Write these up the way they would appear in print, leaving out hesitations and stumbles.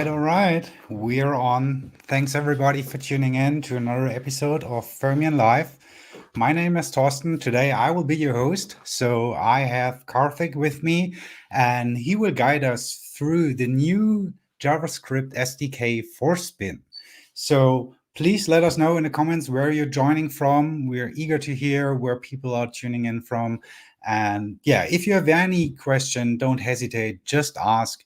all right. We're on. Thanks everybody for tuning in to another episode of Fermyon Live. My name is Torsten. Today I will be your host. So I have Karthik with me, and he will guide us through the new JavaScript SDK for Spin. So please let us know in the comments where you're joining from. We're eager to hear where people are tuning in from. And yeah, if you have any question, don't hesitate, just ask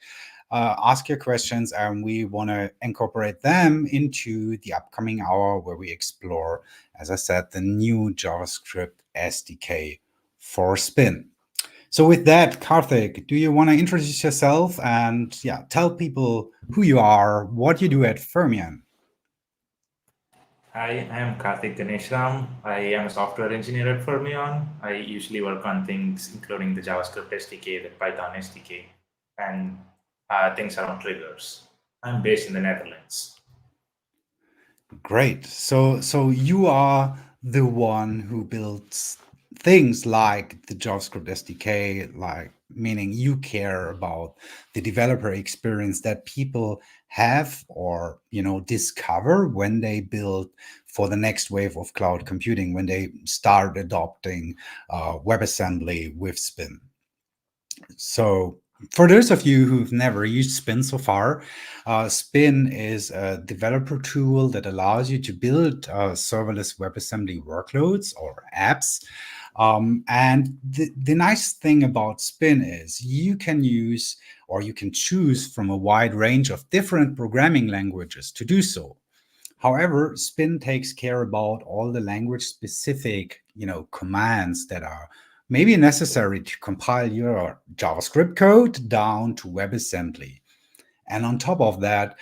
your questions, and we want to incorporate them into the upcoming hour where we explore, as I said, the new JavaScript SDK for Spin. So, with that, Karthik, do you want to introduce yourself and tell people who you are, what you do at Fermyon? Hi, I am Karthik Ganeshram. I am a software engineer at Fermyon. I usually work on things including the JavaScript SDK, the Python SDK, and things around triggers. I'm based in the Netherlands. Great. So you are the one who builds things like the JavaScript SDK, like meaning you care about the developer experience that people have or discover when they build for the next wave of cloud computing, when they start adopting WebAssembly with Spin. So, for those of you who've never used Spin so far, Spin is a developer tool that allows you to build serverless WebAssembly workloads or apps. And the nice thing about Spin is you can use or you can choose from a wide range of different programming languages to do so. However, Spin takes care about all the language specific, commands that are maybe necessary to compile your JavaScript code down to WebAssembly. And on top of that,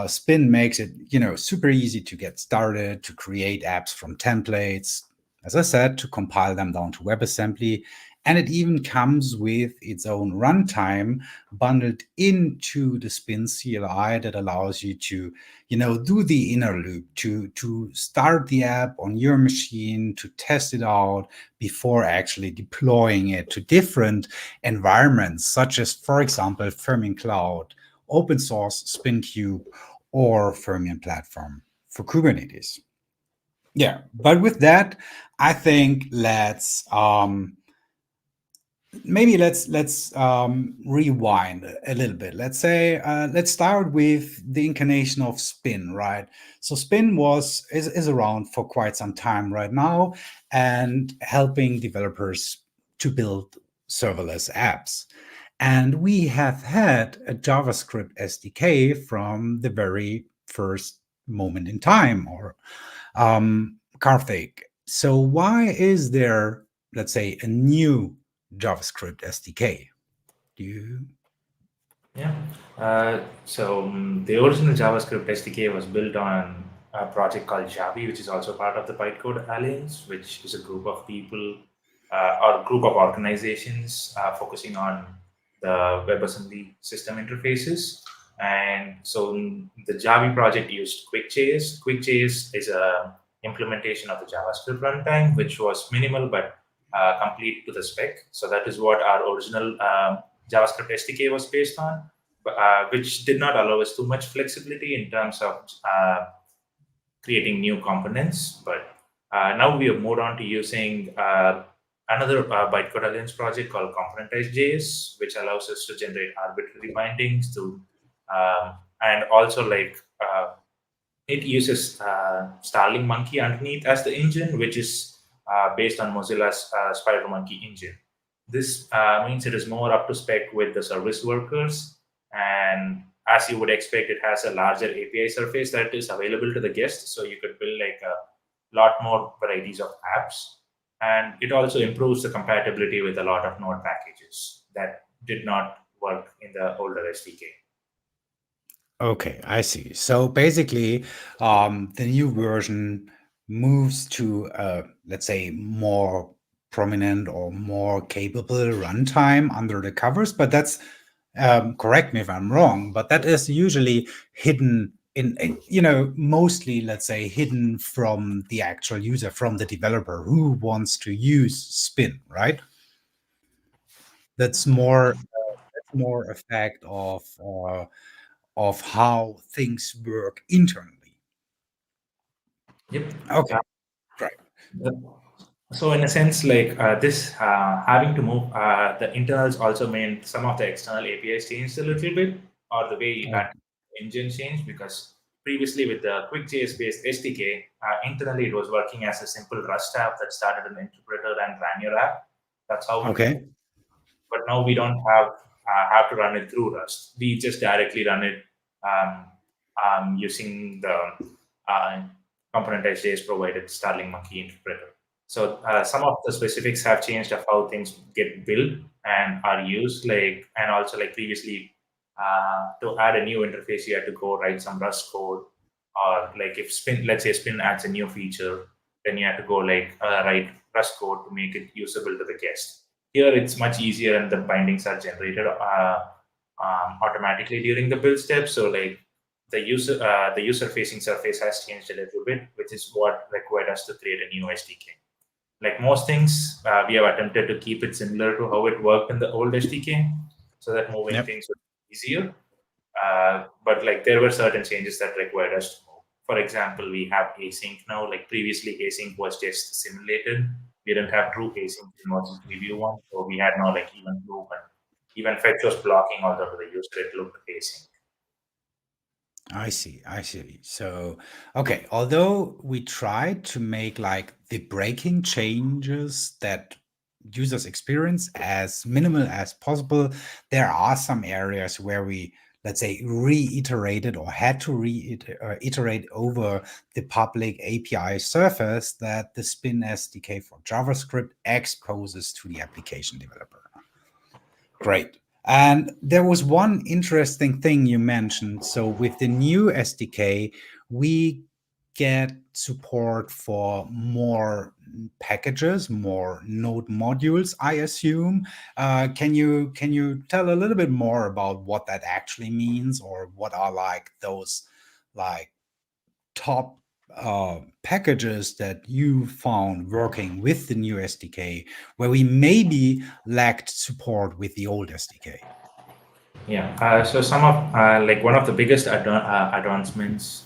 Spin makes it, super easy to get started, to create apps from templates, as I said, to compile them down to WebAssembly. And it even comes with its own runtime bundled into the Spin CLI that allows you to, do the inner loop, to start the app on your machine, to test it out before actually deploying it to different environments, such as, for example, Fermyon Cloud, open source SpinCube, or Fermyon platform for Kubernetes. Yeah, but with that, I think let's rewind a little bit. Let's start with the incarnation of Spin, right? So Spin is around for quite some time right now and helping developers to build serverless apps. And we have had a JavaScript SDK from the very first moment in time, or Karthik. So why is there, let's say, a new JavaScript SDK? Do you? Yeah. The original JavaScript SDK was built on a project called Javi, which is also part of the Bytecode Alliance, which is a group of people or group of organizations focusing on the WebAssembly system interfaces. And so the Javi project used QuickJS. QuickJS is a implementation of the JavaScript runtime, which was minimal but complete to the spec. So that is what our original JavaScript SDK was based on, which did not allow us too much flexibility in terms of creating new components. But now we have moved on to using another bytecode alliance project called componentized.js, which allows us to generate arbitrary bindings to, and also it uses Starling Monkey underneath as the engine, which is based on Mozilla's SpiderMonkey engine. This means it is more up to spec with the service workers, and as you would expect, it has a larger API surface that is available to the guest, so you could build like a lot more varieties of apps. And it also improves the compatibility with a lot of Node packages that did not work in the older SDK. Okay, I see. So basically, the new version moves to, let's say, more prominent or more capable runtime under the covers. But that's, correct me if I'm wrong, but that is usually hidden mostly, let's say, hidden from the actual user, from the developer who wants to use Spin, right? That's more effect of of how things work internally. Yep. Okay, great. Uh, So in a sense, like this having to move, the internals also meant some of the external APIs changed a little bit, or the way Oh, engine changed, because previously with the QuickJS based SDK, internally it was working as a simple Rust app that started an interpreter and ran your app. That's how it moved. okay. But now we don't have to run it through Rust. We just directly run it um, using the uh, componentized JS provided Starling Monkey interpreter. So some of the specifics have changed of how things get built and are used. Like, and also like previously, to add a new interface, you had to go write some Rust code, or like if Spin, let's say Spin adds a new feature, then you have to go like write Rust code to make it usable to the guest. Here, it's much easier, and the bindings are generated automatically during the build step. So like the user facing surface has changed a little bit, which is what required us to create a new SDK. Like most things, we have attempted to keep it similar to how it worked in the old SDK, so that moving Yep. things would be easier. But like there were certain changes that required us to move. For example, we have async now. Like previously, async was just simulated. We didn't have true async in version preview one, so we had no like even loop, and even fetch was blocking out of the user. It looked async. I see. I see. So, okay, although we tried to make like the breaking changes that users experience as minimal as possible, there are some areas where we, let's say, reiterated or had to reiterate over the public API surface that the Spin SDK for JavaScript exposes to the application developer. Great. And there was one interesting thing you mentioned. So with the new SDK, we get support for more packages, more node modules, I assume. Can you tell a little bit more about what that actually means, or what are like those like top packages that you found working with the new SDK, where we maybe lacked support with the old SDK? Yeah. So some of like one of the biggest advancements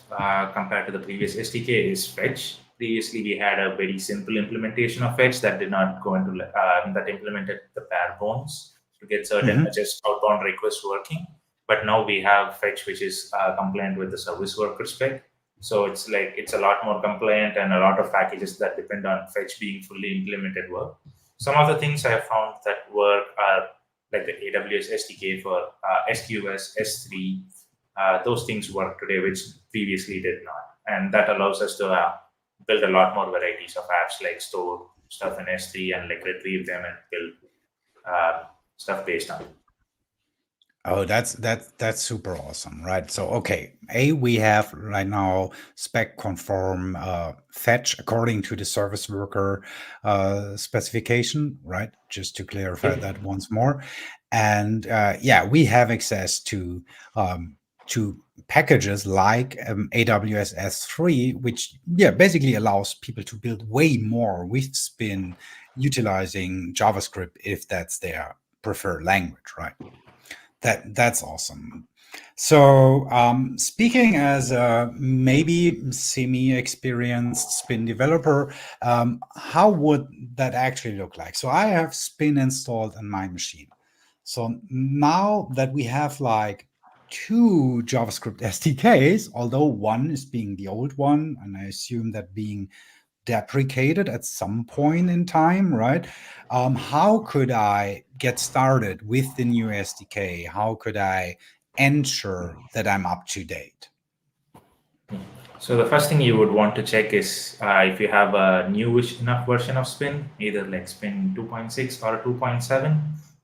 compared to the previous SDK is fetch. Previously, we had a very simple implementation of fetch that did not go into that implemented the bare bones to get certain Hmm. just outbound requests working. But now we have fetch, which is compliant with the service worker spec. So it's like it's a lot more compliant, and a lot of packages that depend on fetch being fully implemented work. Some of the things I have found that work are like the AWS SDK for SQS, S3. Those things work today, which previously did not. And that allows us to build a lot more varieties of apps, like store stuff in S3 and like retrieve them and build stuff based on it. Oh, that's super awesome, right? So, okay, we have right now spec conform fetch according to the service worker specification, right? Just to clarify Yep. that once more, and yeah, we have access um, to packages like AWS S3, which yeah basically allows people to build way more with Spin utilizing JavaScript if that's their preferred language, right? That's awesome. So, speaking as a maybe semi-experienced Spin developer, how would that actually look like? So, I have Spin installed on my machine. So now that we have like two JavaScript SDKs, although one is being the old one, and I assume that being deprecated at some point in time, right? How could I get started with the new SDK? How could I ensure that I'm up to date? So the first thing you would want to check is if you have a newish enough version of Spin, either like Spin 2.6 or 2.7.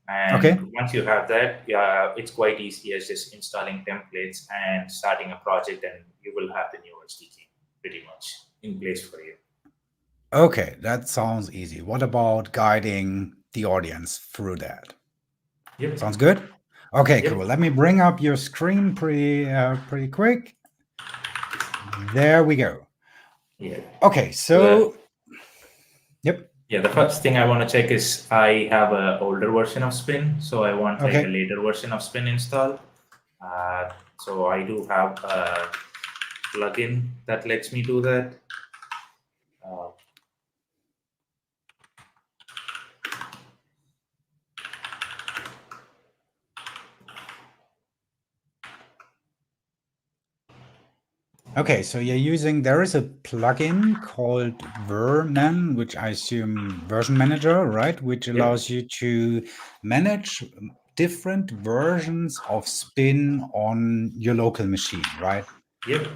And Okay. once you have that, yeah, it's quite easy as just installing templates and starting a project, and you will have the new SDK pretty much in place for you. Okay, that sounds easy. What about guiding the audience through that? Yep. Sounds good? Okay, Yep. cool. Let me bring up your screen pretty quick. There we go. Yeah. Okay, So the so yep. Yeah, the first thing I want to check is I have a older version of Spin, so I want like a Okay. later version of Spin installed. So I do have a plugin that lets me do that. Uh, Okay, so there is a plugin called Vermyon, which I assume version manager, right? Which yep, allows you to manage different versions of Spin on your local machine, right? yep.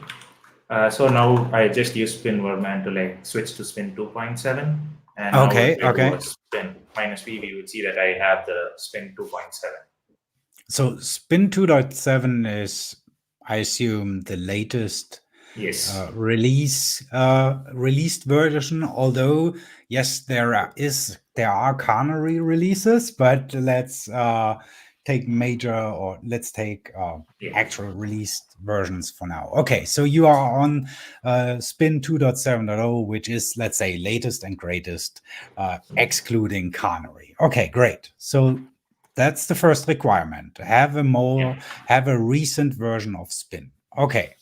So now I just use Spin Verman to like switch to Spin 2.7. And now if Okay, I do okay. a Spin minus V, we would see that I have the Spin 2.7. So Spin 2.7 is, I assume, the latest Yes. released version. Although, yes, there are canary releases, but let's take Yeah. actual released versions for now. Okay, so you are on Spin 2.7.0, which is, let's say, latest and greatest, excluding canary. Okay, great. So that's the first requirement. Yeah. Have a recent version of Spin. Okay.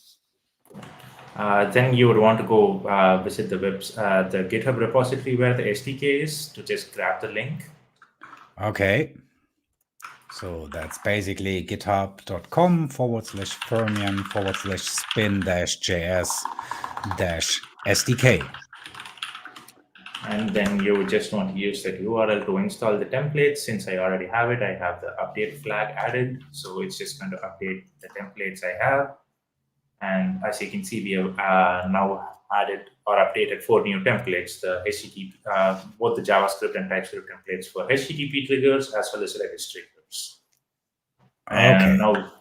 Then you would want to go visit the GitHub repository where the SDK is to just grab the link. Okay. So that's basically github.com/fermyon/spin-js-SDK. And then you would just want to use that URL to install the templates. Since I already have it, I have the update flag added. So it's just going to update the templates I have. And as you can see, we have now added or updated 4 new templates, the HTTP, both the JavaScript and TypeScript templates for HTTP triggers as well as Redis triggers. And Okay. now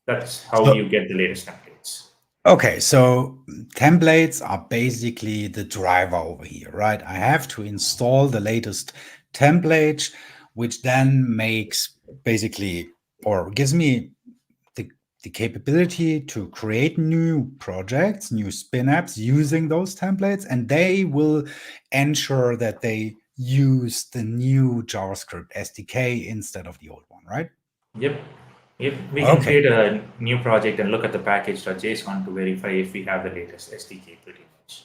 that's how So you get the latest templates. Okay, so templates are basically the driver over here, right? I have to install the latest template, which then makes basically or gives me the capability to create new projects, new spin apps using those templates, and they will ensure that they use the new JavaScript SDK instead of the old one, right? Yep. Yep. We can Okay, create a new project and look at the package.json to verify if we have the latest SDK pretty much.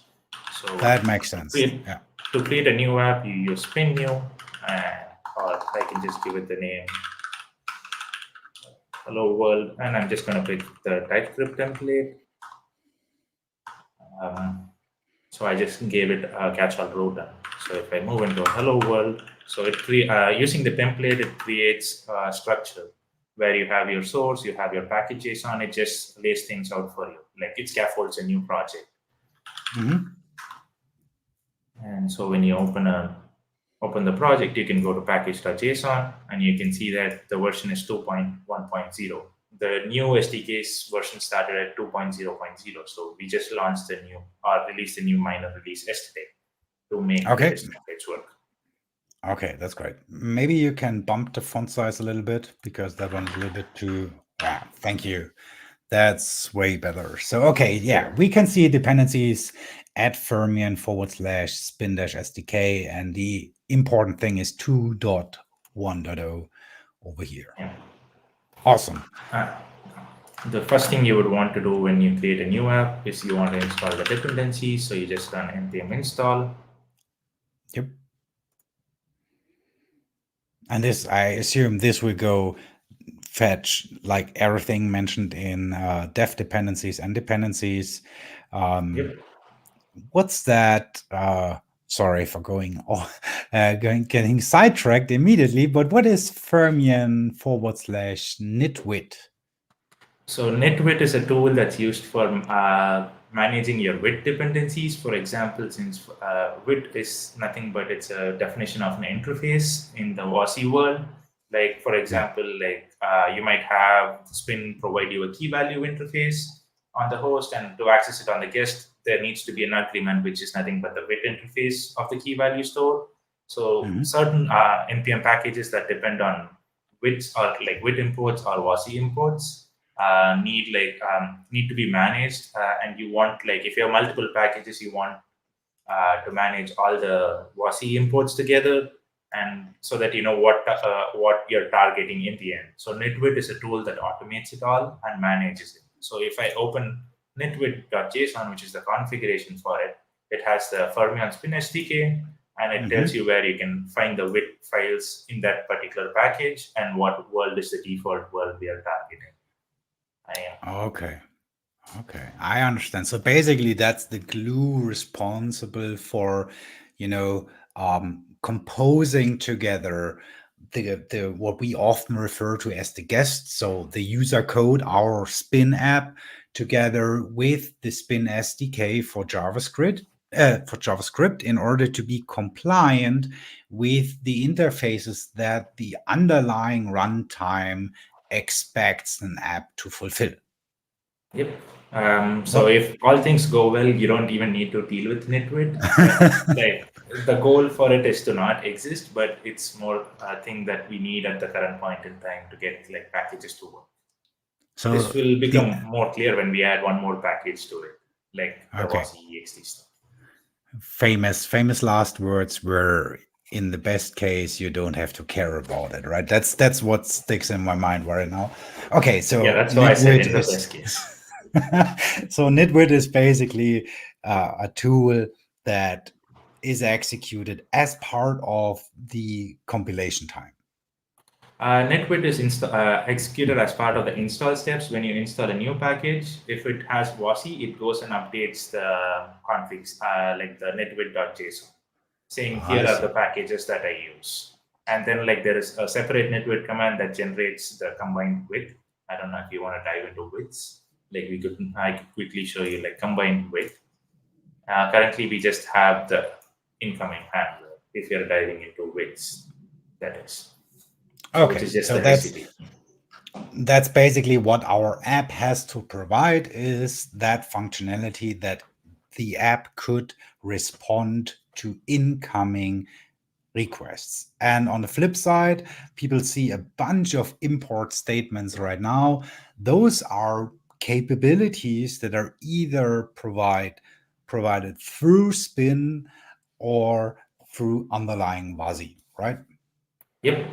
So that makes to sense. create, Yeah. to create a new app, you use Fermyon, and or I can just give it the name hello world, and I'm just going to pick the TypeScript template. Um, so I just gave it a catch-all router. So if I move into hello world, so using the template, it creates a structure where you have your source, you have your package JSON. It just lays things out for you, like it scaffolds a new project. Mhm. And so when you open the project, you can go to package.json and you can see that the version is 2.1.0. The new SDK's version started at 2.0.0. So we just launched the new or released the new minor release yesterday to make Okay. latest templates work. Okay, that's great. Maybe you can bump the font size a little bit because that one is a little bit too. Yeah, thank you. That's way better. So, okay, yeah, Yeah. we can see dependencies at Fermyon/spin-SDK, and the important thing is 2.1.0 over here. Yeah. Awesome. Uh, the first thing you would want to do when you create a new app is you want to install the dependencies. So you just run npm install. Yep. And this, I assume this will go fetch like everything mentioned in dev dependencies and dependencies. Yep. What's that? Sorry for getting sidetracked immediately. But what is Fermyon/nitwit? So NetWit is a tool that's used for managing your WIT dependencies. For example, since WIT is nothing but it's a definition of an interface in the WASI world. Like for Yeah. example, you might have Spin provide you a key value interface on the host, and to access it on the guest, there needs to be an agreement, which is nothing but the WIT interface of the key value store. So Mhm. certain npm packages that depend on WITs or like WIT imports or WASI imports need to be managed, and you want like if you have multiple packages, you want to manage all the WASI imports together. and so that you know what you're targeting in the end. So Netwit is a tool that automates it all and manages it. So if I open netwit.json, which is the configuration for it, it has the Fermyon Spin SDK, and it tells you where you can find the WIT files in that particular package and what world is the default world we are targeting. Okay. Okay, I understand. So basically, that's the glue responsible for, composing together the what we often refer to as the guest. So the user code, our Spin app, together with the Spin SDK for JavaScript, in order to be compliant with the interfaces that the underlying runtime expects an app to fulfill. Yep. So if all things go well, you don't even need to deal with Netwit. Like the goal for it is to not exist, but it's more a thing that we need at the current point in time to get like packages to work. So this will become more clear when we add one more package to it, like the ext stuff. Famous last words were, in the best case, you don't have to care about it, right? That's what sticks in my mind right now. Okay, so yeah, that's why I said in the best case. So Nitwit is basically a tool that is executed as part of the compilation time. Netwit is executed as part of the install steps. When you install a new package, if it has WASI, it goes and updates the configs, like the netwit.json, saying here are the packages that I use. And then like there is a separate netwit command that generates the combined width. I don't know if you want to dive into widths. Like I could quickly show you like combined width. Currently, we just have the incoming handler. If you're diving into widths, that is. Okay, so that's basically what our app has to provide, is that functionality that the app could respond to incoming requests. And on the flip side, people see a bunch of import statements right now. Those are capabilities that are either provided through Spin or through underlying WASI, right? Yep.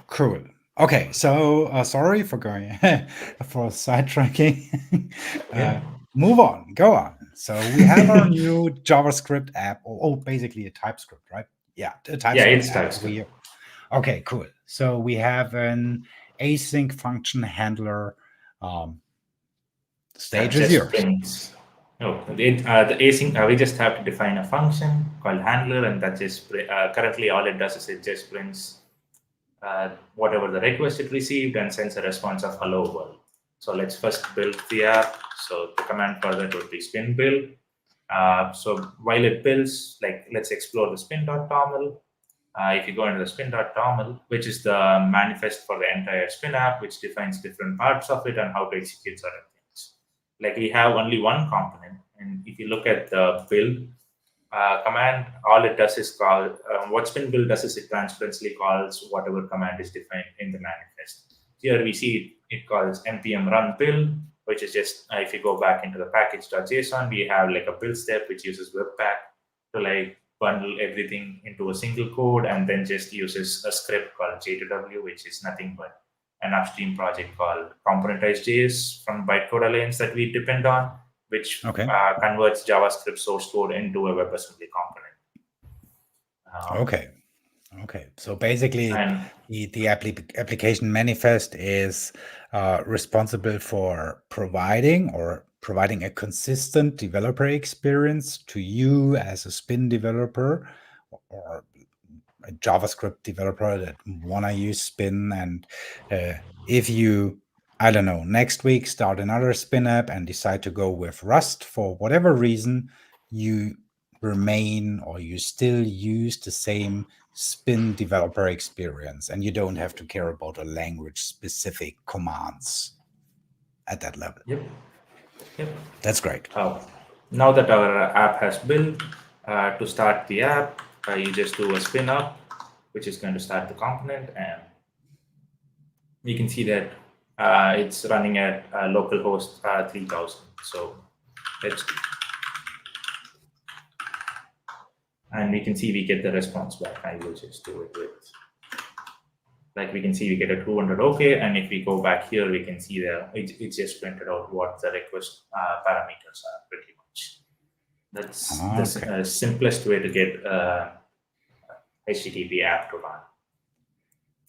Cool. Okay, so sorry for going for sidetracking. Move on, go on. So we have our new JavaScript app, or basically a TypeScript, right? Yeah, a TypeScript. Yeah, it's TypeScript. Okay, cool. So we have an async function handler. Stage is yours. The async, we just have to define a function called handler, and that just currently all it does is it just prints whatever the request it received and sends a response of hello world. So let's first build the app. So the command for that would be spin build. So while it builds, like let's explore the spin.toml. If you go into the spin.toml, which is the manifest for the entire spin app, which defines different parts of it and how to execute certain things. Like we have only one component, and if you look at the build command, all it does is call what spin build does is it transparently calls whatever command is defined in the manifest. Here we see it calls npm run build, which is just if you go back into the package.json, we have like a build step which uses webpack to like bundle everything into a single code, and then just uses a script called j2w, which is nothing but an upstream project called componentize.js from Bytecode Alliance that we depend on, which converts JavaScript source code into a WebAssembly component. Okay. So basically, the application manifest is responsible for providing a consistent developer experience to you as a Spin developer or a JavaScript developer that want to use Spin. And if you, I don't know, next week start another Spin app and decide to go with Rust for whatever reason, you remain or you still use the same Spin developer experience, and you don't have to care about the language specific commands at that level. Yep. That's great. Now that our app has built, to start the app, you just do a spin up, which is going to start the component, and you can see that it's running at localhost 3000. So let's and we can see we get the response back. I will just do it with, like we can see we get a 200 okay, and if we go back here, we can see that it just printed out what the request parameters are pretty much. That's Okay. the simplest way to get HTTP app to run.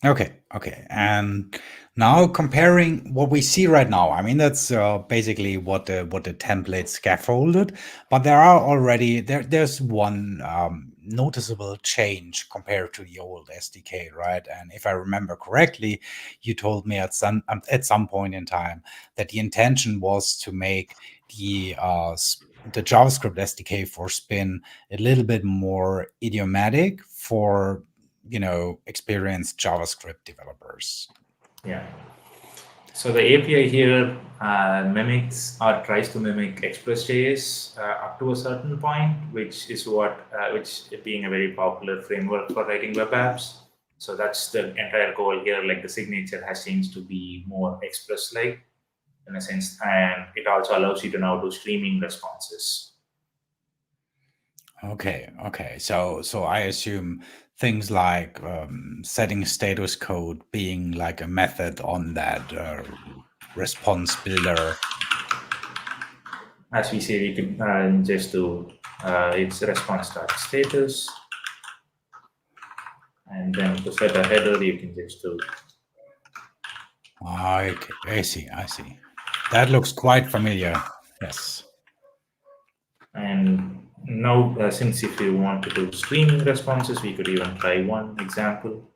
Okay. And now comparing what we see right now, I mean that's basically what the template scaffolded, but there are already there's one noticeable change compared to the old SDK, right? And if I remember correctly, you told me at some point in time that the intention was to make the JavaScript SDK for Spin a little bit more idiomatic for experienced JavaScript developers. Yeah. So the API here mimics or tries to mimic Express.js up to a certain point, which is which being a very popular framework for writing web apps. So that's the entire goal here. Like the signature has changed to be more Express-like in a sense, and it also allows you to now do streaming responses. Okay. So I assume things like setting status code being like a method on that response builder. As we say, we can just do its response.status, and then to set a header, you can just do. Okay, I see. That looks quite familiar. Yes. And now, since if you want to do streaming responses, we could even try one example.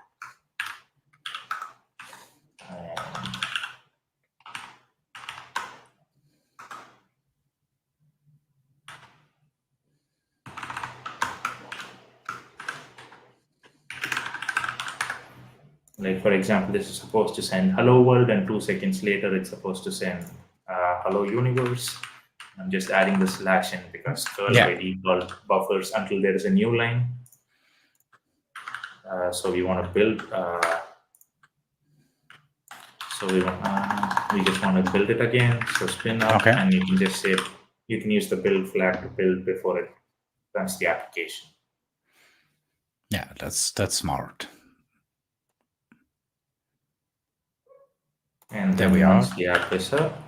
Like for example, this is supposed to send hello world, and 2 seconds later, it's supposed to send hello universe. I'm just adding the slash in because curl by default buffers until there is a new line. So we want to build. We just want to build it again. So spin up, and you can just say you can use the build flag to build before it runs the application. Yeah, that's smart. And there we are. Once the app is up,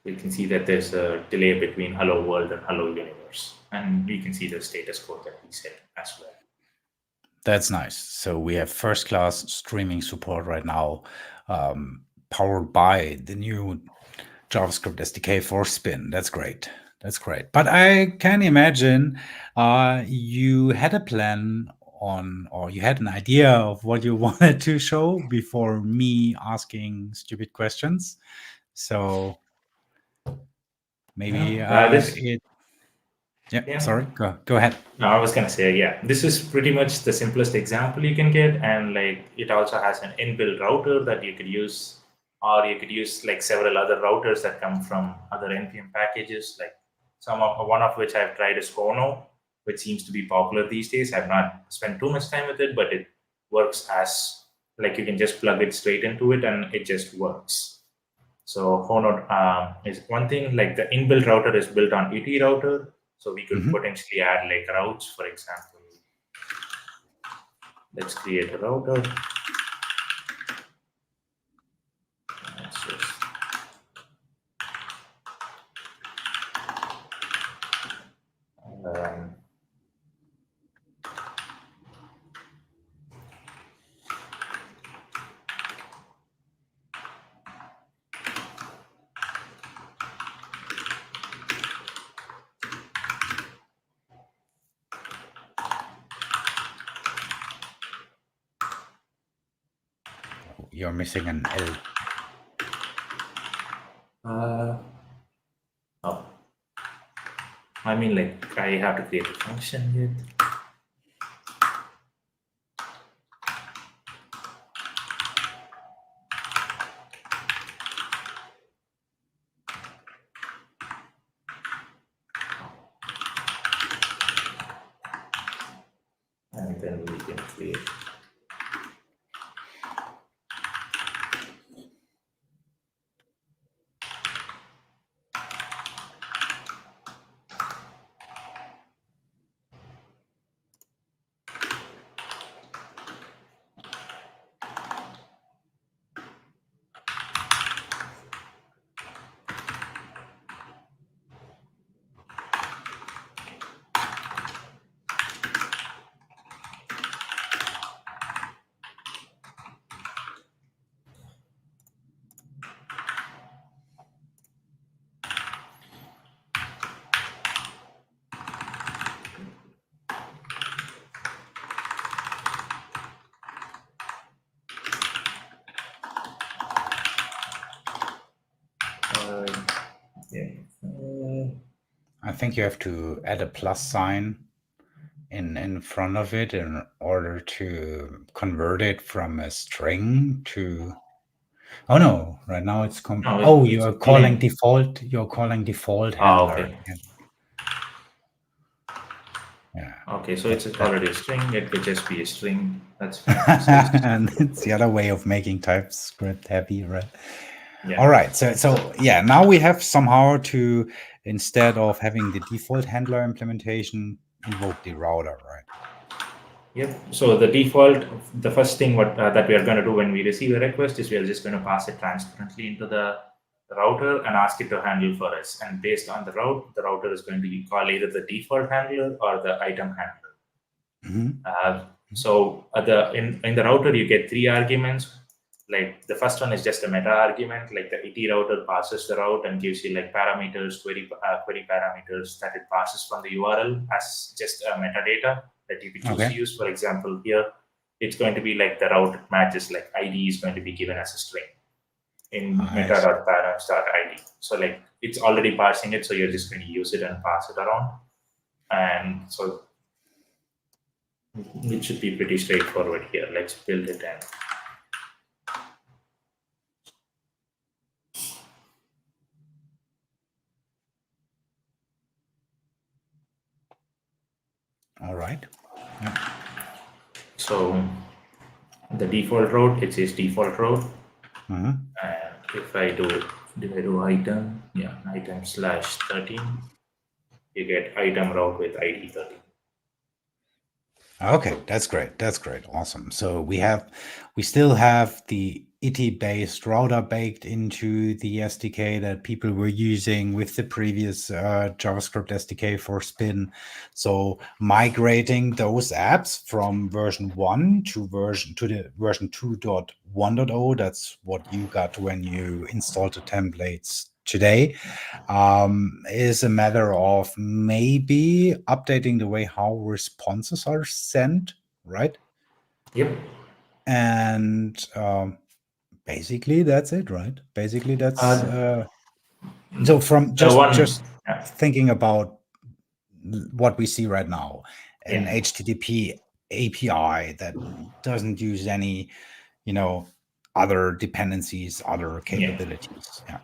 we can see that there's a delay between hello world and hello universe, and we can see the status code that we set as well. That's nice. So we have first class streaming support right now, powered by the new JavaScript SDK for Spin. That's great. But I can imagine you had a plan or you had an idea of what you wanted to show before me asking stupid questions. So maybe sorry, go ahead. No, I was gonna say, yeah, this is pretty much the simplest example you can get, and like it also has an inbuilt router that you could use, or you could use like several other routers that come from other npm packages. Like one of which I've tried is Kono, which seems to be popular these days. I've not spent too much time with it, but it works as like you can just plug it straight into it and it just works. So Kono is one thing. Like the inbuilt router is built on ET router. So we could potentially add like routes, for example. Let's create a router. Let's just You're missing an L. oh, I mean, like I have to create a function here. And then we can create. I think you have to add a plus sign in front of it in order to convert it from a string to. Oh no! Right now it's No, oh, it's you're calling len. default. You're calling default Ah, handler. okay. Yeah, Okay, so that it's that already a string. It could just be a string. That's fine. So it's and it's the other way of making TypeScript heavy, right? yeah. All right. So yeah, now we have somehow to, instead of having the default handler implementation, invoke the router, right? Yep. So the default, the first thing that we are going to do when we receive a request is we are just going to pass it transparently into the router and ask it to handle for us. And based on the route, the router is going to call either the default handler or the item handler. Mhm. So in the router you get three arguments. Like the first one is just a meta argument. Like the it router passes the route and gives you like parameters, query parameters that it passes from the URL as just a metadata that you could choose to Okay. use. For example, here it's going to be like the route matches, like ID is going to be given as a string in I see. meta.params.id. So like it's already parsing it, so you're just going to use it and pass it around. And so it should be pretty straightforward here. Let's build it in. All right. Yeah. So the default route, it says default route. Mhm. And if I do item, yeah, item slash 13, you get item route with ID 13. Okay, that's great. That's great. Awesome. So we still have the ITI-based router baked into the SDK that people were using with the previous JavaScript SDK for Spin. So migrating those apps from version 1 to the version 2.1.0, that's what you got when you installed the templates today, is a matter of maybe updating the way how responses are sent, right? Yep. And basically that's it, right? Basically that's Uh, so from the one, just yeah, thinking about what we see right now, an yeah. HTTP API that doesn't use any, you know, other dependencies, other Yeah. capabilities. Yeah.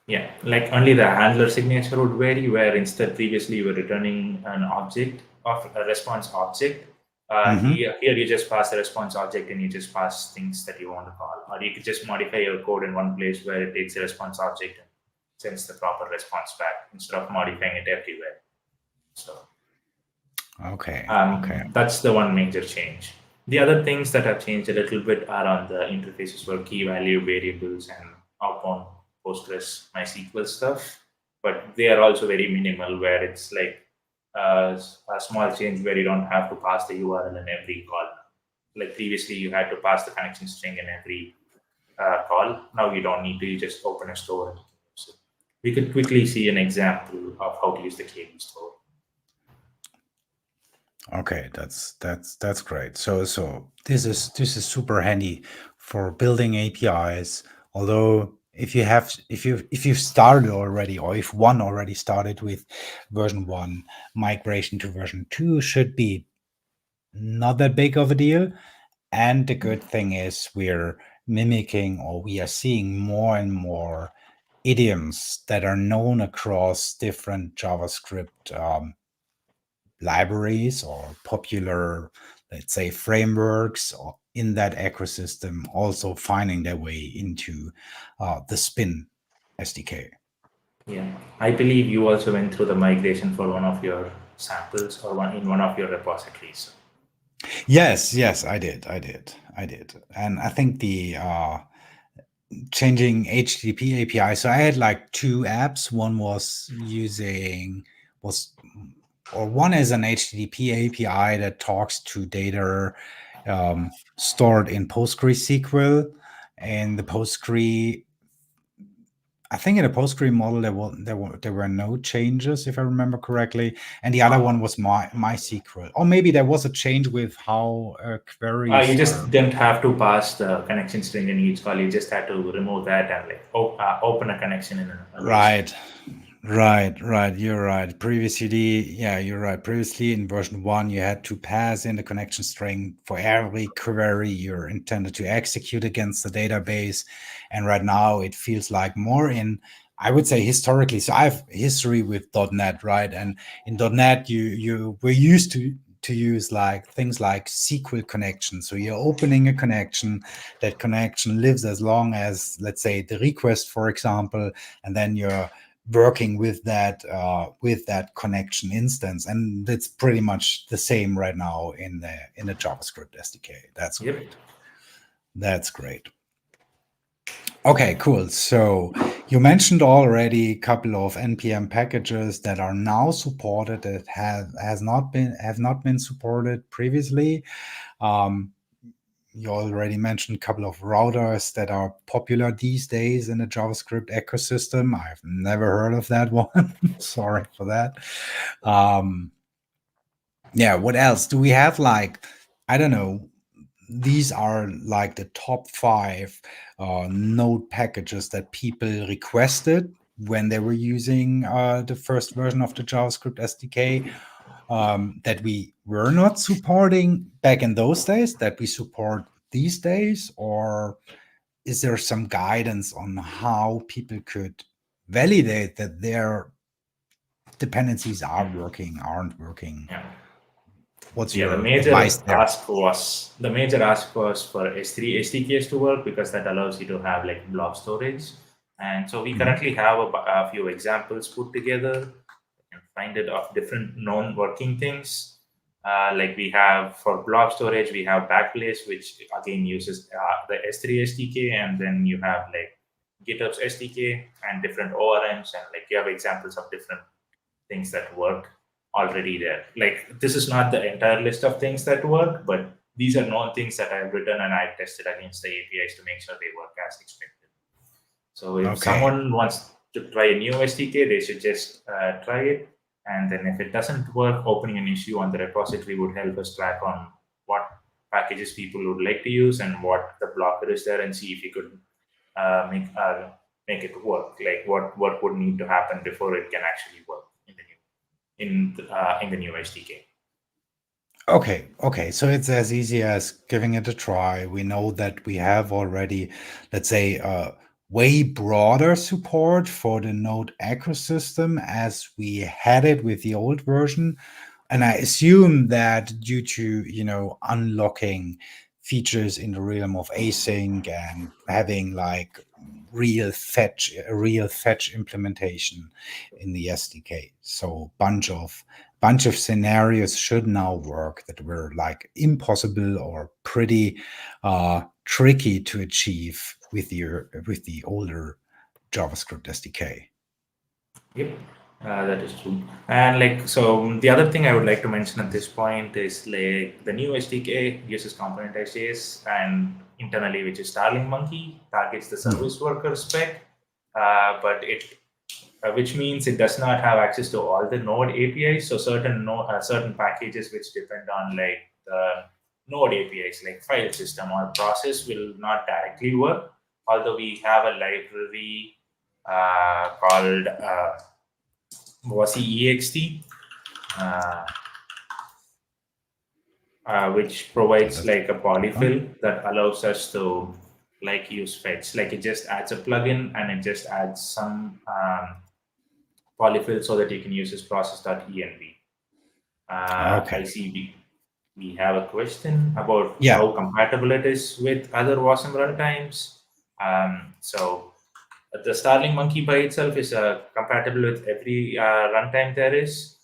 Yeah, like only the handler signature would vary, where instead previously you were returning an object of a response object. Mm-hmm. Here you just pass the response object and you just pass things that you want to call, or you could just modify your code in one place where it takes the response object and sends the proper response back instead of modifying it everywhere. So Okay. Okay. that's the one major change. The other things that have changed a little bit are on the interfaces for key value variables and outbound Postgres MySQL stuff, but they are also very minimal, where it's like a small change where you don't have to pass the URL in every call. Like previously, you had to pass the connection string in every call. Now you don't need to. You just open a store and you can use it. We could quickly see an example of how to use the KB store. Okay, that's great. So this is super handy for building APIs. Although if you've started already, or if one already started with version 1, migration to version 2 should be not that big of a deal. And the good thing is we're mimicking, or we are seeing more and more idioms that are known across different JavaScript libraries or popular, let's say, frameworks or in that ecosystem, also finding their way into the Spin SDK. Yeah, I believe you also went through the migration for one of your samples or in one of your repositories. Yes, I did, and I think the changing HTTP API. So I had like two apps. One was or one is an HTTP API that talks to data stored in PostgreSQL, and the Postgre. I think in the Postgre model there were no changes, if I remember correctly, and the other Uh, one was MySQL, or maybe there was a change with how you queries are. just didn't have to pass the connection string in each call. You just had to remove that and like open a connection in a base. Right, Right, right. You're right. Previously, yeah, you're right. Previously, in version 1, you had to pass in the connection string for every query you're intended to execute against the database. And right now, it feels like more in, I would say, historically. So I have history with .NET, right? And in .NET, you were used to use like things like SQL connection. So you're opening a connection. That connection lives as long as, let's say, the request, for example, and then you're working with that connection instance, and it's pretty much the same right now in the JavaScript SDK. That's Yep. great. That's great. Okay, cool. So you mentioned already a couple of npm packages that are now supported that have not been supported previously. Um, you already mentioned a couple of routers that are popular these days in the JavaScript ecosystem. I've never heard of that one. Sorry for that. Um, yeah, what else? Do we have like, I don't know, these are like the top 5 node packages that people requested when they were using the first version of the JavaScript SDK, that we were not supporting back in those days, that we support these days? Or is there some guidance on how people could validate that their dependencies are working, aren't working? Yeah. What's Yeah, your advice there? the major ask was for S3 SDKs to work because that allows you to have like blob storage. And so we Mhm. currently have a few examples put together. You can find it of different known working things. Like we have for blob storage, we have Backblaze, which again uses the S3 SDK, and then you have like GitHub's SDK and different ORMs, and like you have examples of different things that work already there. Like this is not the entire list of things that work, but these are known things that I've written and I've tested against the APIs to make sure they work as expected. So if Okay. someone wants to try a new SDK, they should just try it. And then if it doesn't work, opening an issue on the repository would help us track on what packages people would like to use and what the blocker is there, and see if you could make it work. Like what would need to happen before it can actually work in the in the new SDK. Okay. So it's as easy as giving it a try. We know that we have already, let's say, way broader support for the Node ecosystem as we had it with the old version. And I assume that due to, unlocking features in the realm of async and having like real fetch implementation in the SDK. So bunch of scenarios should now work that were like impossible or pretty tricky to achieve with the older JavaScript SDK. Yep, that is true. And like so, the other thing I would like to mention at this point is like the new SDK uses componentized JS and internally, which is Starling Monkey, targets the Mhm. service worker spec, but it which means it does not have access to all the Node APIs. So certain packages which depend on like the Node APIs, like file system or process, will not directly work. Although we have a library called was ext, uh, which provides That's like a fun. polyfill that allows us to like use fetch. Like it just adds a plugin and it just adds some polyfill so that you can use this process.env. I Okay. see we have a question about Yeah. how compatible it is with other Wasm runtimes. So the Starling Monkey by itself is compatible with every runtime there is.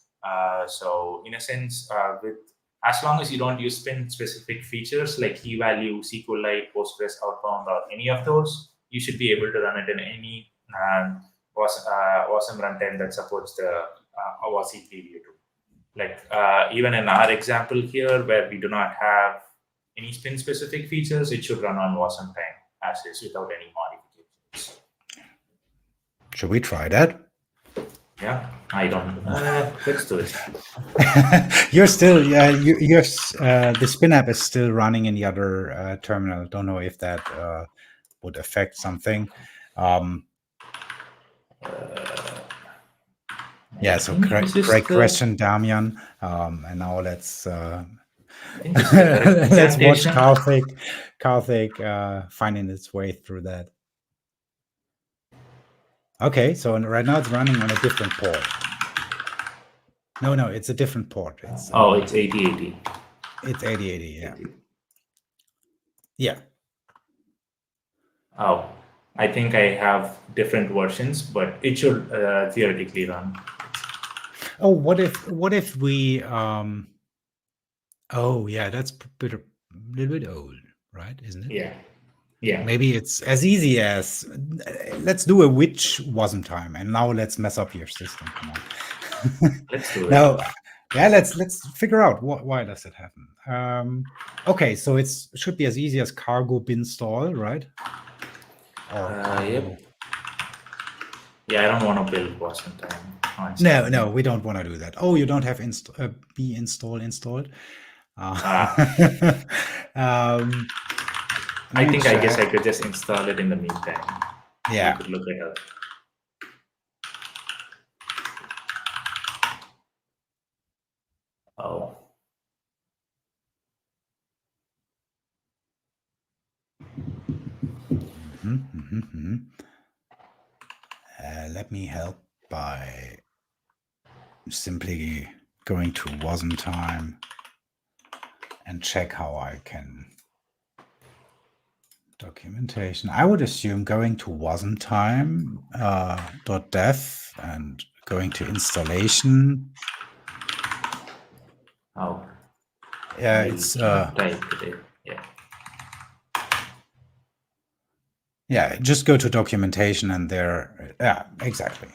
So in a sense, with as long as you don't use spin specific features like key value, SQLite, Postgres outbound, or any of those, you should be able to run it in any Wasm runtime that supports the WASI preview too. Like even in our example here, where we do not have any spin specific features, it should run on Wasm time as is without any modifications. Should we try that? Yeah, I don't. Let's do it. You're still, yeah, the spin app is still running in the other terminal. Don't know if that would affect something. Um, Yeah, so great question, Damian. And now let's let's watch Karthik finding its way through that. Okay, so right now it's running on a different port. No, it's a different port. It's it's 8080. It's 8080, yeah. Yeah. Oh, I think I have different versions, but it should theoretically run. Oh, what if we oh yeah, that's a little bit old, right? Isn't it? Yeah. Maybe it's as easy as let's do a which wasn't time, and now let's mess up your system. Come on. Let's do it. No, yeah, let's figure out why does it happen. Okay, so it should be as easy as cargo bin install, right? Or cargo. Yep. Yeah, I don't want to build wasn't time. No, we don't want to do that. Oh, you don't have be installed. I guess I could just install it in the meantime. Yeah. You could look it up. Oh. Let me help by simply going to wasn't time and check how I can documentation. I would assume going to wasn't time .dev and going to installation. Oh. Yeah, it's type today. Yeah. Yeah, just go to documentation and there. Yeah, exactly.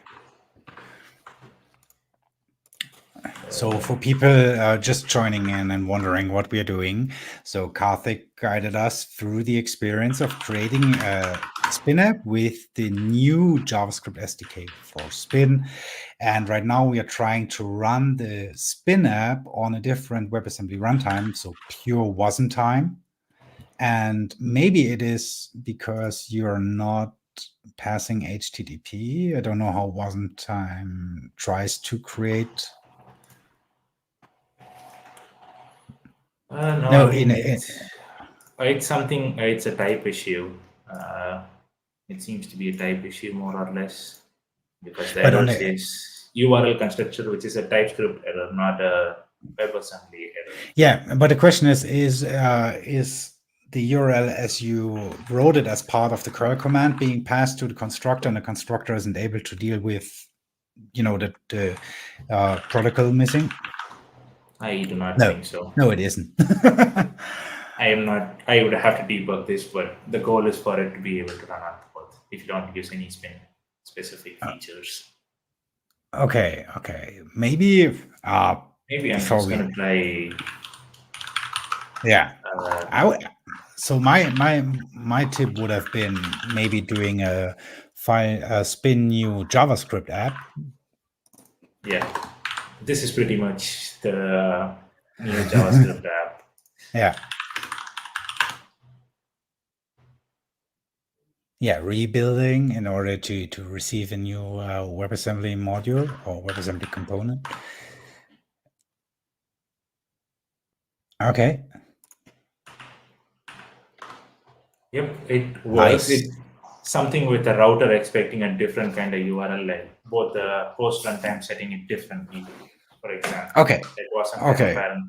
So for people just joining in and wondering what we are doing, so Karthik guided us through the experience of creating a Spin app with the new JavaScript SDK for Spin. And right now we are trying to run the Spin app on a different WebAssembly runtime, so pure wasn't time. And maybe it is because you're not passing HTTP. I don't know how wasn't time tries to create. No, I mean, it's something. It's a type issue. It seems to be a type issue more or less, because the error says URL constructor, which is a TypeScript error, not a WebAssembly error. Yeah, but the question is the URL as you wrote it as part of the curl command being passed to the constructor, and the constructor isn't able to deal with, the protocol missing? I do not think so. No, it isn't. I am not. I would have to debug this, but the goal is for it to be able to run on both if you don't use any Spin specific features. Okay. Maybe I'm just going to try. Yeah. So my tip would have been maybe doing a Spin new JavaScript app. Yeah, this is pretty much the new JavaScript app. Yeah. Yeah, rebuilding in order to receive a new WebAssembly module or WebAssembly component. Okay. Yep, it works. Nice. It's something with the router expecting a different kind of URL, like both the host runtime setting it differently, for example. Okay. It wasn't apparent.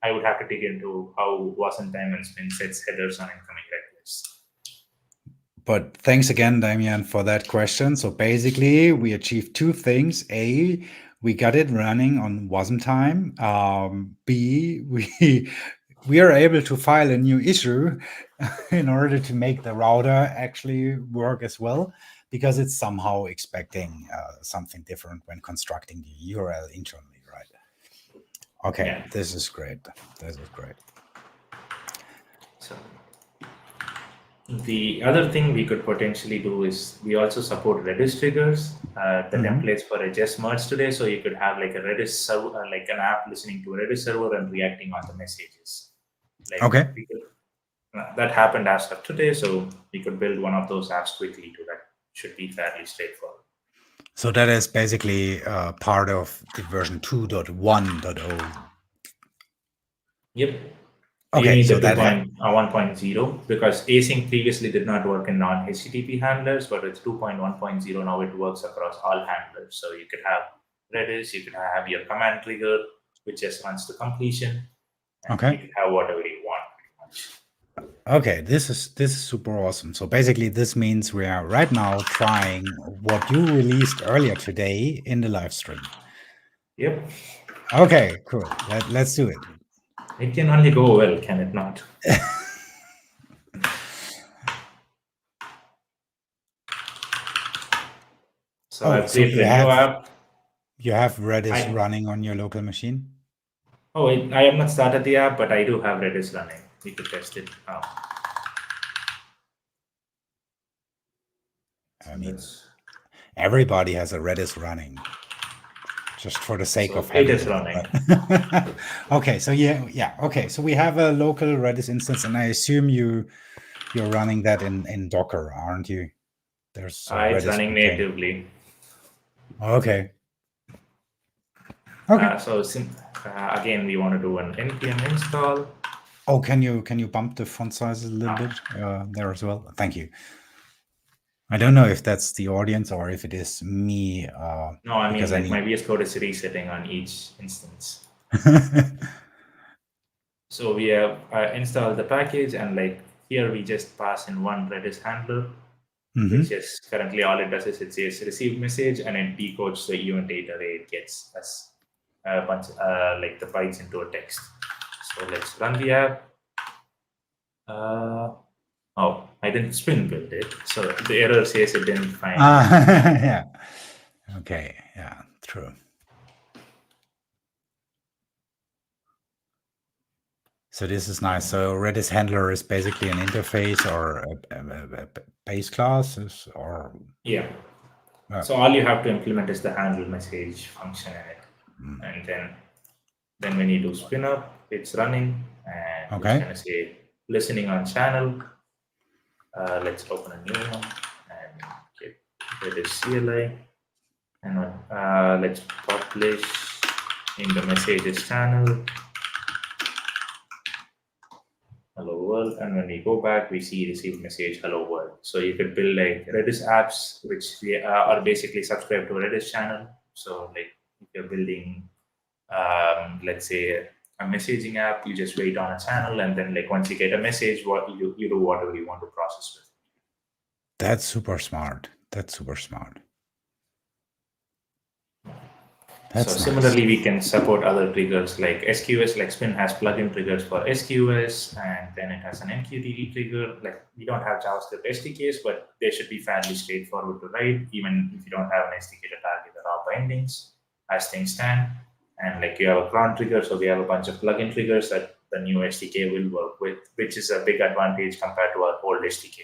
I would have to dig into how wasn't time and Spin sets headers on incoming requests. But thanks again, Damian, for that question. So basically, we achieved two things. A, we got it running on wasn't time. B, we are able to file a new issue in order to make the router actually work as well, because it's somehow expecting something different when constructing the URL internally, right? Okay, yeah. This is great. So the other thing we could potentially do is we also support Redis triggers, the templates for a just merge today. So you could have like a Redis server, like an app listening to a Redis server and reacting on the messages. Okay. That happened as of today, so we could build one of those apps quickly to that. Should be fairly straightforward. So that is basically part of the version 2.1.0. Yep. You Okay, need the so that 1.0 because async previously did not work in non-HTTP handlers, but with 2.1.0 now it works across all handlers. So you could have Redis, you could have your command trigger, which just runs to completion, and you okay. can have whatever you want pretty much. Okay, this is super awesome. So basically, this means we are right now trying what you released earlier today in the live stream. Yep. Okay, cool. Let's do it. It can only go well, can it not? So Oh, I've so created a new app. you have Redis I running on your local machine? I have not started the app, but I do have Redis running. We could test it now. I So mean, let's. everybody has a Redis running just for the sake So of it having is it. running. But okay, so yeah. Okay, so we have a local Redis instance, and I assume you're running that in Docker, aren't you? There's a It's Redis running container. natively. Okay. Okay. Again, we want to do an npm install. Oh, can you bump the font size a little Ah, bit there as well? Thank you. I don't know if that's the audience or if it is me, no, I mean because I like need. my VS Code is resetting on each instance. So we have installed the package, and like here we just pass in one Redis handler, which Hmm. is currently all it does is it says received message and it decodes the event data that it gets as a bunch like the bytes into a text. So let's run the app. Oh, I didn't spin build it, so the error says it didn't find. Yeah. Okay. Yeah. True. So this is nice. So Redis handler is basically an interface or a base class, or Yeah. uh, So all you have to implement is the handle message function in it, mm, and then when you do spin up, it's running, and it's okay. gonna say listening on channel. Let's open a new one and get Redis CLI, and let's publish in the messages channel hello world, and when we go back we see receive message hello world. So you could build like Redis apps which are basically subscribed to a Redis channel. So like if you're building let's say a messaging app, you just wait on a channel, and then like once you get a message, what you do whatever you want to process with. That's super smart. That's super smart. So That's nice. similarly, we can support other triggers like SQS. Like Spin has plugin triggers for SQS, and then it has an MQTT trigger. Like we don't have JavaScript SDKs, but they should be fairly straightforward to write, even if you don't have an SDK to target the raw bindings as things stand. And like you have a cron trigger, so we have a bunch of plugin triggers that the new SDK will work with, which is a big advantage compared to our old SDK.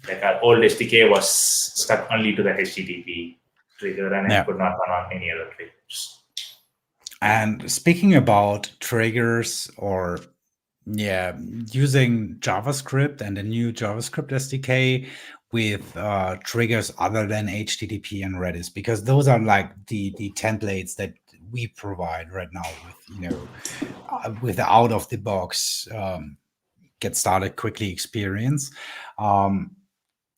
Like our old SDK was stuck only to the HTTP trigger, and it Yeah. could not run on any other triggers. And speaking about triggers or yeah, using JavaScript and the new JavaScript SDK with triggers other than HTTP and Redis, because those are like the templates that we provide right now with with the out of the box get started quickly experience.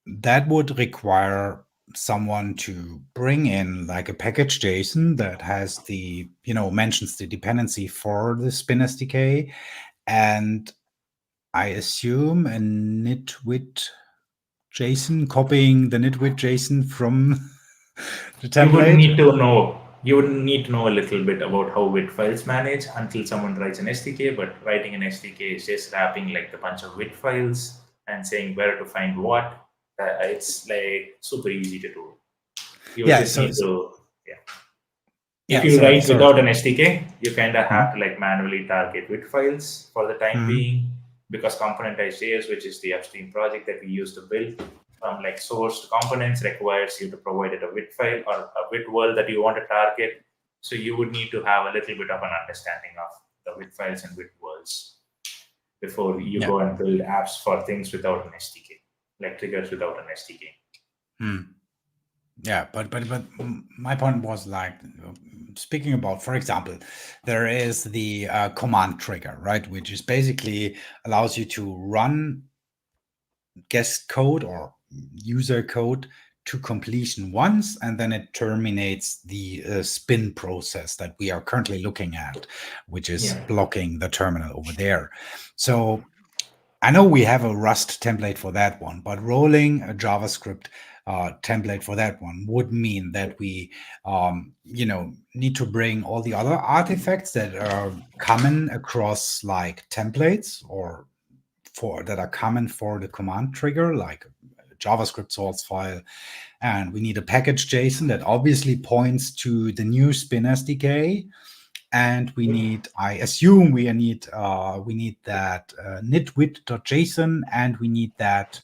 That would require someone to bring in like a package JSON that has mentions the dependency for the Spin SDK, and I assume a nitwit JSON, copying the nitwit JSON from the You would template. need to know. You would need to know a little bit about how WIT files manage until someone writes an SDK. But writing an SDK is just wrapping like a bunch of WIT files and saying where to find what. It's like super easy to do. You would Yeah, just need to, yeah. If yeah, you sorry, write sorry. without an SDK, you kind of have Mhm, to like manually target WIT files for the time mhm. being, because componentized.js, which is the upstream project that we use to build from like source to components, requires you to provide it a WIT file or a WIT world that you want to target. So you would need to have a little bit of an understanding of the WIT files and WIT worlds before you Yeah. go and build apps for things without an SDK, like triggers without an SDK. Hmm. Yeah, but my point was like speaking about, for example, there is the command trigger, right, which is basically allows you to run guest code or user code to completion once, and then it terminates the spin process that we are currently looking at, which is Yeah. blocking the terminal over there. So I know we have a Rust template for that one, but rolling a JavaScript template for that one would mean that we, need to bring all the other artifacts that are common across like templates or for that are common for the command trigger, like a JavaScript source file, and we need a package JSON that obviously points to the new Spin SDK, and we need, I assume we need that nitwit.json, and we need that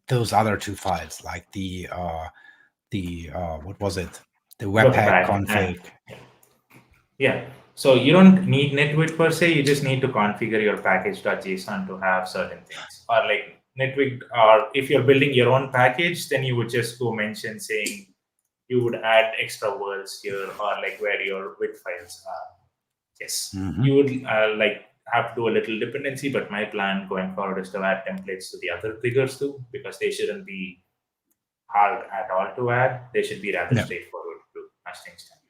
those other two files, like the what was it, the Both the webpack back and config. yeah. So you don't need netwit per se. You just need to configure your package.json to have certain things. Or like netwit, or if you're building your own package, then you would just go mention saying you would add extra words here, or like where your wit files are. Yes, you Mhm. would like have to do a little dependency, but my plan going forward is to add templates to the other triggers too, because they shouldn't be hard at all to add. They should be rather Yeah. straightforward to as things stand.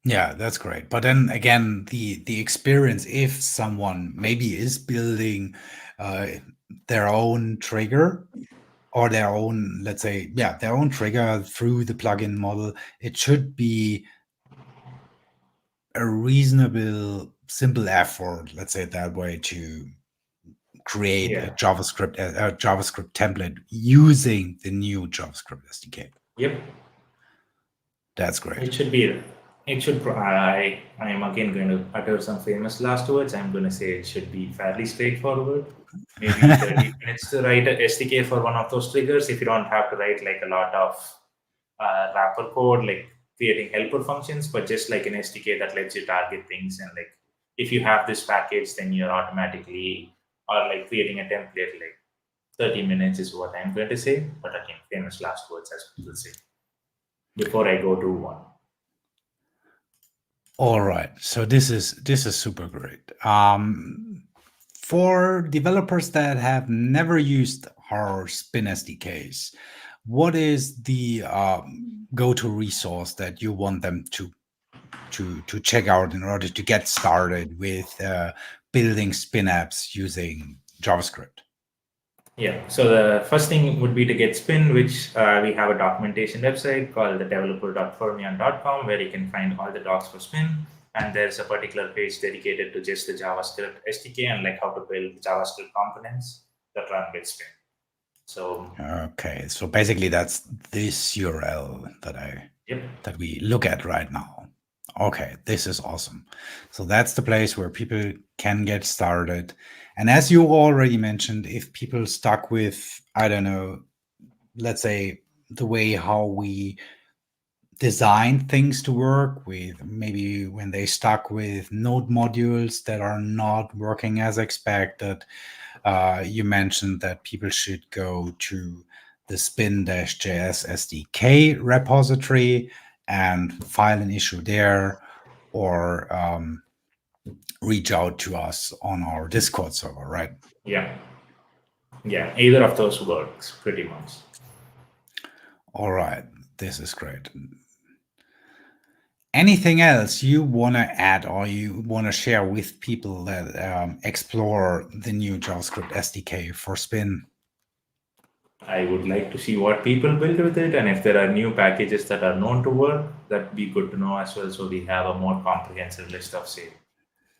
Yeah, that's great. But then again, the experience, if someone maybe is building uh, their own trigger or their own, let's say, yeah, their own trigger through the plugin model, it should be a reasonable, simple effort, let's say it that way, to create Yeah. a JavaScript template using the new JavaScript SDK. Yep. That's great. It should be. It should. I am again going to utter some famous last words. I'm going to say it should be fairly straightforward. Maybe 30 minutes to write a SDK for one of those triggers. If you don't have to write like a lot of wrapper code, like creating helper functions, but just like an SDK that lets you target things, and like if you have this package, then you're automatically, or like creating a template. Like 30 minutes is what I'm going to say. But again, famous last words, as people say, before I go to one. All right. So this is super great. For developers that have never used our Spin SDKs, what is the go-to resource that you want them to check out in order to get started with building Spin apps using JavaScript? Yeah. So the first thing would be to get Spin, which we have a documentation website called the developer.fermyon.com, where you can find all the docs for Spin. And there's a particular page dedicated to just the JavaScript SDK and like how to build JavaScript components that run with Spin. So, Okay, so basically that's this URL yep. that we look at right now. Okay, this is awesome. So that's the place where people can get started. And as you already mentioned, if people stuck with, I don't know, let's say the way how we design things to work with, maybe when they stuck with node modules that are not working as expected, you mentioned that people should go to the spin-js SDK repository and file an issue there, or reach out to us on our Discord server, right? Yeah. Yeah. Either of those works pretty much. All right, this is great. Anything else you want to add or you want to share with people that explore the new JavaScript SDK for Spin? I would like to see what people build with it, and if there are new packages that are known to work, that'd be good to know as well. So we have a more comprehensive list of, say,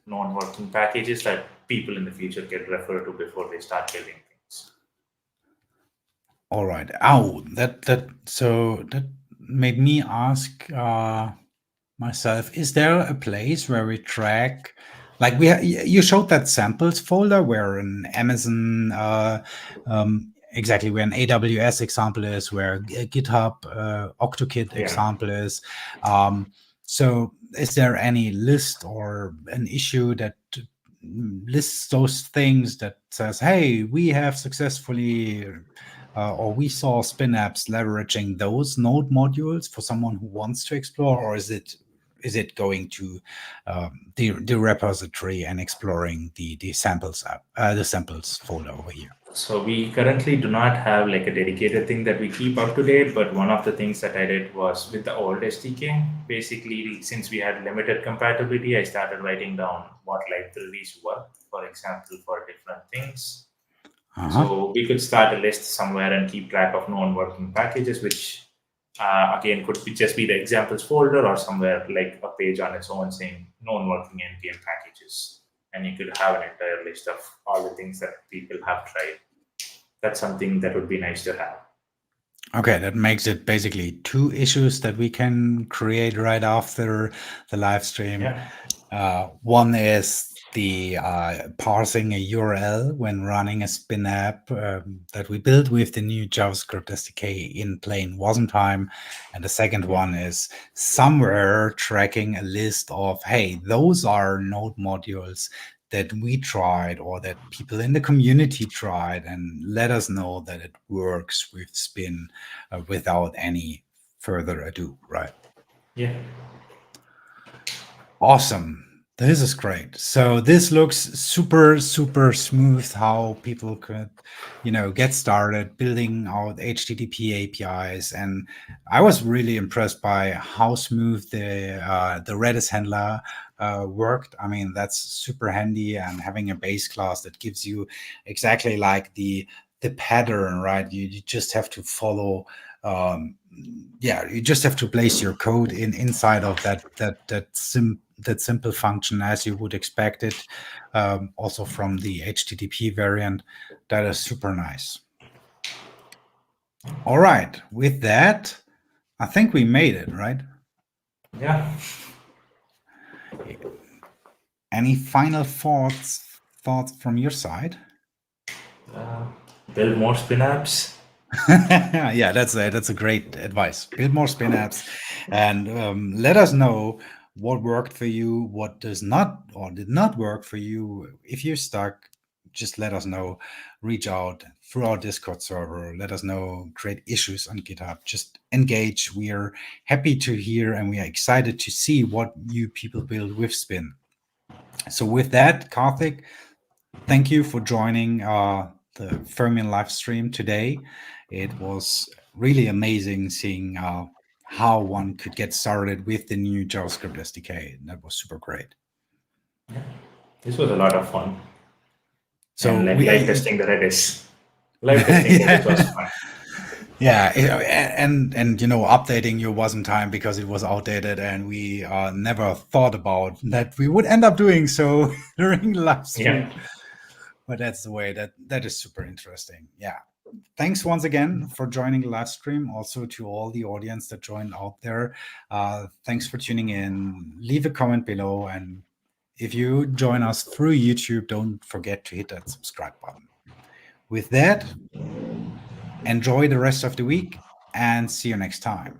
known working packages that people in the future can refer to before they start building things. All right. Oh, that made me ask myself, is there a place where we track, like you showed that samples folder where an Amazon exactly where an AWS example is, where a GitHub OctoKit Yeah. example is. So is there any list or an issue that lists those things that says, hey, we have successfully or we saw spin apps leveraging those node modules for someone who wants to explore, or is it going to the repository and exploring the samples app, the samples folder over here? So we currently do not have like a dedicated thing that we keep up to date, but one of the things that I did was with the old SDK. Basically, since we had limited compatibility, I started writing down what libraries work, for example, for different things. Uh-huh. So we could start a list somewhere and keep track of known working packages, which again could just be the examples folder or somewhere like a page on its own saying known working npm packages, and you could have an entire list of all the things that people have tried. That's something that would be nice to have. Okay, that makes it basically two issues that we can create right after the live stream. One is the parsing a URL when running a spin app that we built with the new JavaScript SDK in plain wasm time. And the second one is somewhere tracking a list of, hey, those are node modules that we tried or that people in the community tried, and let us know that it works with spin without any further ado, right? Yeah. Awesome. This is great. So this looks super, super smooth how people could, get started building out HTTP APIs. And I was really impressed by how smooth the Redis handler worked. I mean, that's super handy, and having a base class that gives you exactly like the pattern, right? You just have to follow you just have to place your code inside of that simple function as you would expect it, also from the HTTP variant. That is super nice. All right, with that, I think we made it, right? Yeah. Any final thoughts from your side? Build more spin apps. Yeah, that's a great advice. Build more spin apps, and let us know what worked for you, what does not or did not work for you. If you're stuck, just let us know. Reach out through our Discord server. Let us know. Create issues on GitHub. Just engage. We are happy to hear, and we are excited to see what you people build with Spin. So with that, Karthik, thank you for joining the Fermyon live stream today. It was really amazing seeing how one could get started with the new JavaScript SDK. That was super great. This was a lot of fun. So and we live testing the Redis. Live testing Redis was fun. Yeah, and updating your wasm time because it was outdated, and we never thought about that we would end up doing so during the live stream. Yeah. But that's the way that is super interesting. Yeah. Thanks once again for joining the live stream. Also to all the audience that joined out there. Thanks for tuning in. Leave a comment below. And if you join us through YouTube, don't forget to hit that subscribe button. With that, enjoy the rest of the week and see you next time.